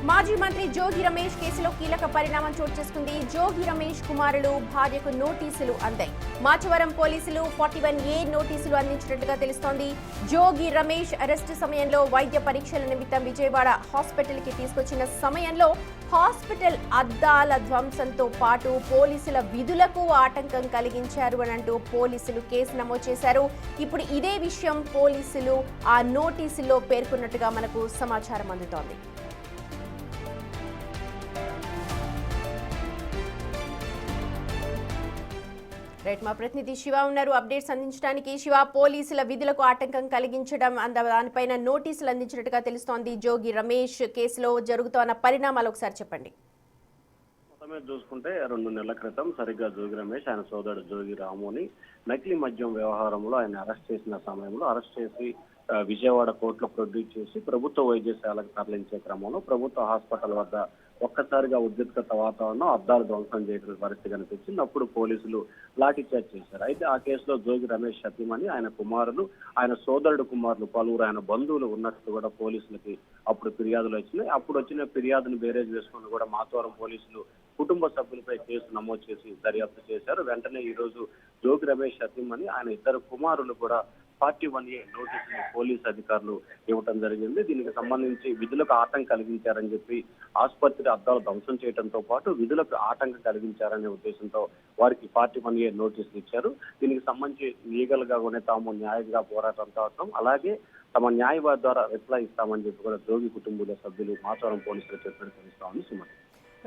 మాజీ మంత్రి జోగి రమేష్ కేసులో కీలక పరిణామం చోటు చేసుకుంది. జోగి రమేష్ కుమారులు భార్యకు నోటీసులు అందాయి. మాచవరం పోలీసులు 41A నోటీసులు అందించినట్లుగా తెలుస్తోంది. జోగి రమేష్ అరెస్టు సమయంలో వైద్య పరీక్షల నిమిత్తం విజయవాడ హాస్పిటల్ కి తీసుకొచ్చిన సమయంలో హాస్పిటల్ అద్దాల ధ్వంసంతో పాటు పోలీసుల విధులకు ఆటంకం కలిగించారు అని అంటూ పోలీసులు కేసు నమోదు చేశారు. ఇప్పుడు ఇదే విషయం పోలీసులు ఆ నోటీసులో పేర్కొన్నట్టుగా మనకు సమాచారం అందుతోంది. రైట్, మా ప్రతినిధి శివ ఉన్నారు అప్డేట్స్ అందించడానికి. శివ, పోలీసుల విధులకు ఆటంకం కలిగించడం దానిపైన నోటీసులు అందించినట్టుగా తెలుస్తోంది. జోగి రమేష్ కేసులో జరుగుతున్న పరిణామాలు ఒకసారి చెప్పండి. చూసుకుంటే 2 నెలల క్రితం సరిగ్గా జోగి రమేష్ ఆయన సోదరుడు జోగి రాముని నకిలీ మద్యం వ్యవహారంలో ఆయన అరెస్ట్ చేసిన సమయంలో అరెస్ట్ చేసి విజయవాడ కోర్టులో ప్రొడ్యూస్ చేసి ప్రభుత్వ వైద్యశాలకు తరలించే క్రమంలో ప్రభుత్వ హాస్పిటల్ వద్ద ఒక్కసారిగా ఉద్రిక్తత వాతావరణం అద్దాలు ధ్వంసం చేయడం పరిస్థితి కనిపించింది. అప్పుడు పోలీసులు లాఠీ చార్జ్ చేశారు. అయితే ఆ కేసులో జోగి రమేష్ సతీమణి, ఆయన కుమారులు, ఆయన సోదరుడు కుమారులు, పలువురు ఆయన బంధువులు ఉన్నట్టు కూడా పోలీసులకి అప్పుడు ఫిర్యాదులు వచ్చినాయి. అప్పుడు వచ్చిన ఫిర్యాదును బేరేజ్ వేసుకుని కూడా మాచవరం పోలీసులు కుటుంబ సభ్యులపై కేసు నమోదు చేసి దర్యాప్తు చేశారు. వెంటనే ఈ రోజు జోగి రమేష్ సతీమణి, ఆయన ఇద్దరు కుమారులు కూడా 41A నోటీసులు పోలీసు అధికారులు ఇవ్వడం జరిగింది. దీనికి సంబంధించి విధులకు ఆటంకం కలిగించారని చెప్పి ఆసుపత్రి అద్దాలు ధ్వంసం చేయడంతో పాటు విధులకు ఆటంకం కలిగించారనే ఉద్దేశంతో వారికి 41A నోటీసులు ఇచ్చారు. దీనికి సంబంధించి లీగల్ గా కూడా తాము న్యాయంగా పోరాటం అవసరం, అలాగే తమ న్యాయవాది ద్వారా రిప్లై ఇస్తామని చెప్పి కూడా జోగి కుటుంబ సభ్యులు మాచవరం పోలీసులు చెప్పినట్టు తెలుస్తామని Sumathi.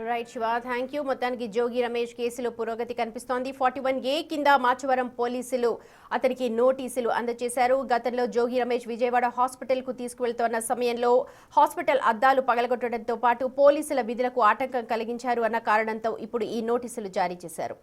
Right Shiva, thank you. మొత్తానికి జోగి రమేష్ కేసులో పురోగతి కనిపిస్తోంది. 41A కింద మాచవరం పోలీసులు అతనికి నోటీసులు అందజేశారు. గతంలో జోగి రమేష్ విజయవాడ హాస్పిటల్ కు తీసుకువెళ్తున్న సమయంలో హాస్పిటల్ అద్దాలు పగలగొట్టడంతో పాటు పోలీసుల విధులకు ఆటంకం కలిగించారు అన్న కారణంతో ఇప్పుడు ఈ నోటీసులు జారీ చేశారు.